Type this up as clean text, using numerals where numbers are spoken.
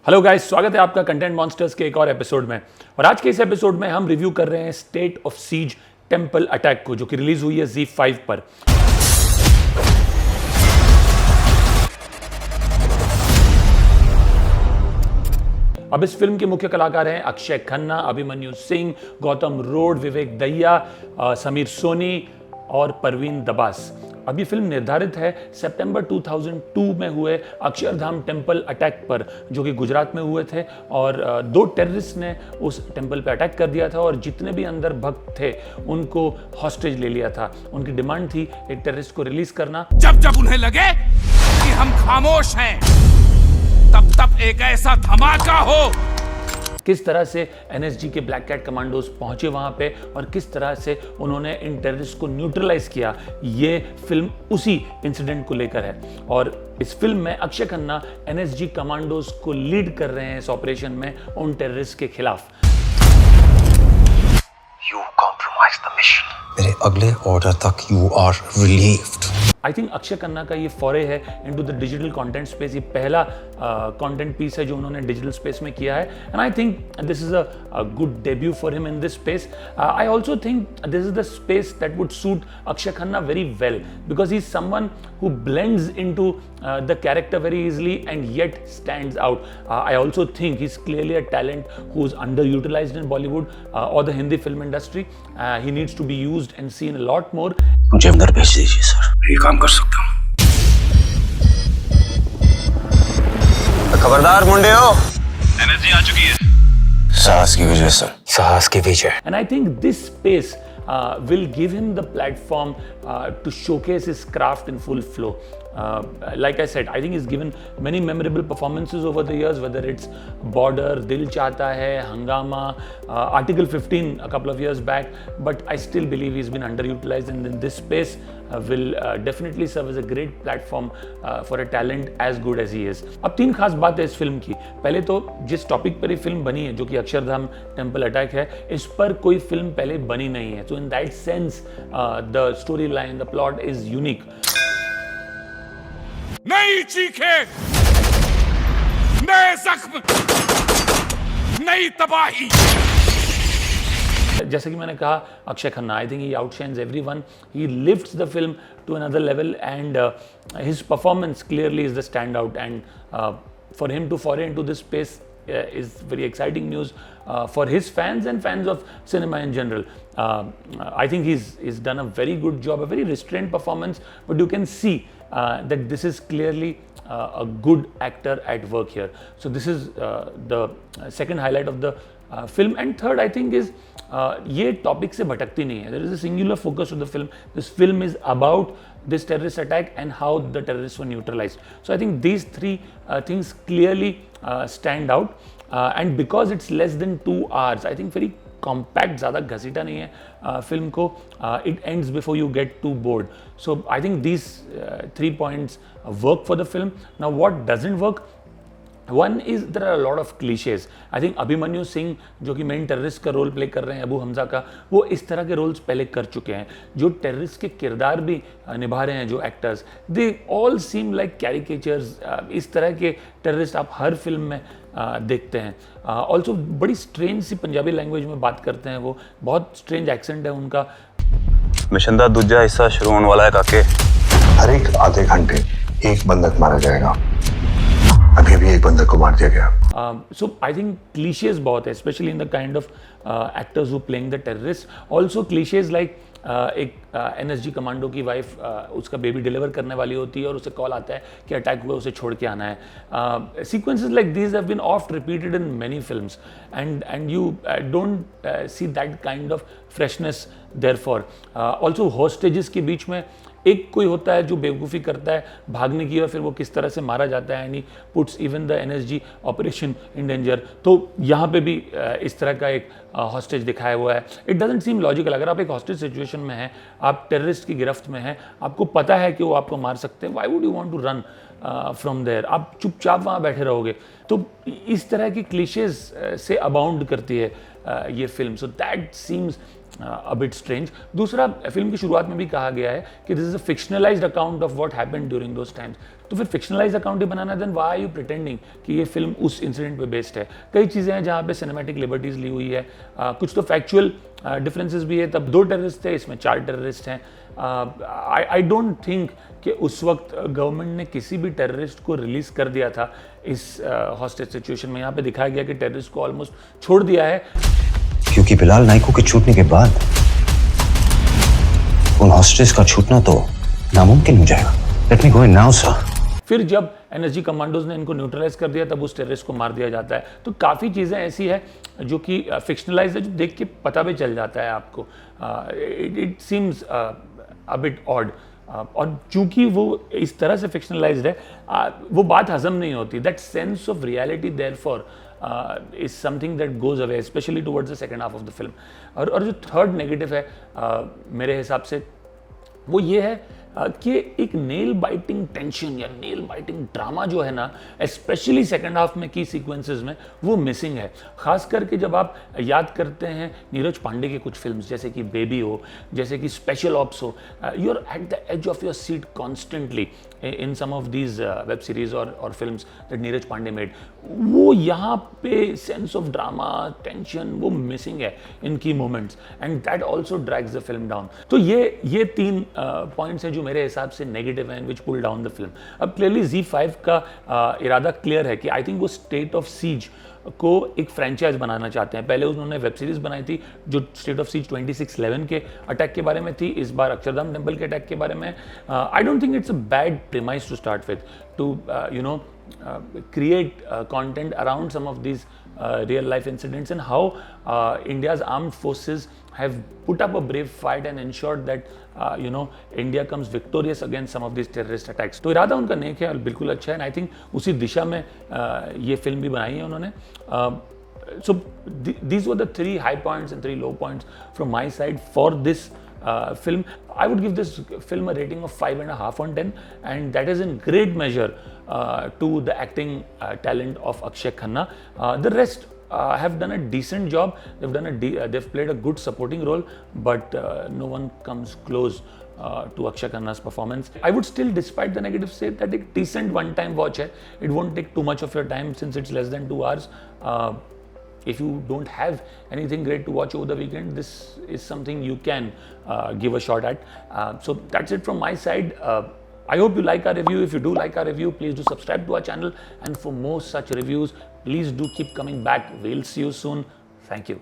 Hello guys, स्वागत है आपका कंटेंट मॉन्स्टर्स के एक और एपिसोड में। और आज के इस एपिसोड में हम रिव्यू कर रहे हैं state of siege temple attack को, जो कि रिलीज हुई है ZEE5 पर। अब इस फिल्म के मुख्य कलाकार हैं अक्षय खन्ना, अभिमन्यु सिंह, गौतम रोड, विवेक दहिया, समीर सोनी और परवीन दबास। अब ये फिल्म निर्धारित है सितंबर 2002 में हुए अक्षरधाम टेंपल अटैक पर, जो कि गुजरात में हुए थे। और दो टेररिस्ट ने उस टेंपल पे अटैक कर दिया था और जितने भी अंदर भक्त थे उनको हॉस्टेज ले लिया था। उनकी डिमांड थी एक टेररिस्ट को रिलीज करना। जब जब उन्हें लगे कि हम खामोश हैं, तब तब एक ऐसा धमाका हो। किस तरह से NSG के ब्लैक कैट कमांडोज पहुंचे वहां पे और किस तरह से उन्होंने इन टेररिस्ट को न्यूट्रलाइज किया, ये फिल्म उसी इंसिडेंट को लेकर है। और इस फिल्म में अक्षय खन्ना NSG कमांडोज को लीड कर रहे हैं इस ऑपरेशन में उन टेररिस्ट के खिलाफ। You compromised the mission. मेरे अगले ऑर्डर तक you are relieved. I think Akshay Khanna का ये फॉरे है into the digital content space. ये पहला कंटेंट पीस है जो उन्होंने डिजिटल स्पेस में किया है, and I think this is a good debut for him in this space. I also think this is the space that would suit Akshay Khanna very well, because he is someone who blends into the character very easily and yet stands out. I also think he's clearly a talent who's underutilized in Bollywood or the Hindi film industry. He needs to be used and seen a lot more. मुझे अंदर भेज दीजिए sir, ये काम कर सकता हूँ। खबरदार मुंडे हो। एनर्जी आ चुकी है। साहस की विजय सर, साहस की विजय। And I think this space will give him the platform to showcase his craft in full flow. Like I said, I think he's given many memorable performances over the years, whether it's Border, Dil Chahta Hai, Hangama, Article 15 a couple of years back, but I still believe he's been underutilized, and in this space will definitely serve as a great platform for a talent as good as he is. अब तीन खास बात है इस film की। पहले तो जिस टॉपिक पर ये फिल्म बनी है, जो कि अक्षरधाम टेंपल अटैक है, इस पर कोई फिल्म पहले बनी नहीं है। So in that sense, the storyline, the plot is unique. नई चीखें, नए जख्म, नई तबाही। जैसे कि मैंने कहा, Akshaye Khanna, I think he outshines everyone. He lifts the film to another level, and his performance clearly is the stand out, and for him to foray into this space is very exciting news for his fans and fans of cinema in general. I think he's done a very good job, a very restrained performance, but you can see that this is clearly a good actor at work here. So this is the second highlight of the film. And third, I think, is ये topic से भटकती नहीं है। There is a singular focus of the film. This film is about this terrorist attack and how the terrorists were neutralized. So I think these three things clearly stand out, and because it's less than 2 hours, I think very compact, ज़्यादा घसीटा नहीं है film को। It ends before you get too bored. So I think these 3 points work for the film. Now what doesn't work? One is there are a lot of cliches. I think Abhimanyu Singh, जो कि main terrorist का role play कर रहे हैं, अबू हमजा का, वो इस तरह के रोल्स पहले कर चुके हैं। जो टेररिस्ट के किरदार भी निभा रहे हैं जो actors, they all seem like caricatures. इस तरह के टेररिस्ट आप हर फिल्म में देखते हैं। ऑल्सो बड़ी स्ट्रेंज सी पंजाबी लैंग्वेज में बात करते हैं, वो बहुत स्ट्रेंज एक्सेंट है उनका। मिशन का दूसरा हिस्सा शुरू होने वाला है काके। हर एक आधे घंटे एक बंदक मारा जाएगा। अभी भी एक बंदक को मार दिया गया। So I think cliches बहुत है, especially in the kind of actors who playing the terrorists. Also cliches like एक NSG कमांडो की वाइफ उसका बेबी डिलीवर करने वाली होती है और उसे कॉल आता है कि अटैक हुआ, उसे छोड़ के आना है। Sequences like these have been oft repeated in many films, and you don't see that kind of freshness therefore. Also hostages के बीच में एक कोई होता है जो बेवकूफ़ी करता है भागने की, और फिर वो किस तरह से मारा जाता है, and he puts even the NSG operation in danger. तो यहाँ पे भी इस तरह का एक हॉस्टेज दिखाया हुआ है। It doesn't seam logical. अगर आप एक हॉस्टेज सिचुएशन में हैं, आप टेररिस्ट की गिरफ्त में हैं, आपको पता है कि वो आपको मार सकते हैं, why would you want to run from there? आप चुपचाप वहाँ बैठे रहोगे। तो इस तरह की क्लिशेज से अबाउंड करती है ये film. So that seems a bit strange. दूसरा, फिल्म की शुरुआत में भी कहा गया है कि this is a fictionalised account of what happened during those times. तो फिर फिक्शनलाइज्ड अकाउंट ही बनाना, then why are you pretending कि ये फिल्म उस इंसिडेंट पे बेस्ड है. कई चीज़ें हैं जहाँ पे सिनेमैटिक लिबर्टीज ली हुई है, कुछ तो फैक्चुअल डिफरेंसेस भी है. तब 2 टेररिस्ट थे, इसमें 4 टेररिस्ट हैं. आई डोंट थिंक कि उस वक्त गवर्नमेंट ने किसी भी टेररिस्ट को रिलीज कर दिया था इस हॉस्टेज सिचुएशन में. यहाँ पे दिखाया गया कि टेररिस्ट को ऑलमोस्ट छोड़ दिया है. क्योंकि बिलाल नाइको के छूटने के बाद उन हॉस्टेज का छूटना तो नामुमकिन हो जाएगा. Let me go in now sir. फिर जब एनएसजी कमांडोज ने इनको न्यूट्रलाइज कर दिया तब उस टेररिस्ट को मार दिया जाता है. तो काफ़ी चीज़ें ऐसी है जो कि फिक्शनलाइज है, जो देख के पता भी चल जाता है आपको. It seems a bit odd. और चूंकि वो इस तरह से फिक्शनलाइज्ड है, वो बात हजम नहीं होती. That sense of reality therefore is something that goes away, specially towards the second half of the film. और जो थर्ड नेगेटिव है मेरे हिसाब से, वो ये है कि एक नेल बाइटिंग टेंशन या नेल बाइटिंग ड्रामा जो है ना, स्पेशली सेकंड हाफ में की सीक्वेंसेस में, वो मिसिंग है. खास करके जब आप याद करते हैं नीरज पांडे के कुछ फिल्म्स, जैसे कि बेबी हो, जैसे कि स्पेशल ऑप्स हो, you are at the edge of your seat constantly in some of these web series और films that Neeraj Pandey made. वो यहाँ पे सेंस ऑफ ड्रामा, टेंशन, वो मिसिंग है in key moments, and that also drags the film down. तो ये 3 points हैं जो मेरे हिसाब से नेगेटिव हैं, विच पुल डाउन द फिल्म. अब क्लियरली Z5 का इरादा क्लियर है कि आई थिंक वो स्टेट ऑफ सीज को एक फ्रेंचाइज बनाना चाहते हैं. पहले उन्होंने वेब सीरीज बनाई थी जो स्टेट ऑफ सीज 26/11 के अटैक के बारे में थी. इस बार अक्षरधाम टेम्पल के अटैक के बारे में. I don't think it's a bad premise to start with, to create content around some of these real life incidents and how India's armed forces have put up a brave fight and ensured that India comes victorious against some of these terrorist attacks. तो इरादा उनका नेक है और बिल्कुल अच्छा है. And I think उसी दिशा में ये फिल्म भी बनाई है उन्होंने. So these were the 3 high points and 3 low points from my side for this film. I would give this film a rating of 5.5 on 10, and that is in great measure to the acting talent of Akshay Khanna. The rest have done a decent job. They've played a good supporting role, but no one comes close to Akshay Khanna's performance. I would still, despite the negatives, say that a decent one-time watch hai. It won't take too much of your time since it's less than 2 hours. If you don't have anything great to watch over the weekend, this is something you can give a shot at. So that's it from my side. I hope you like our review. If you do like our review, please do subscribe to our channel. And for more such reviews, please do keep coming back. We'll see you soon. Thank you.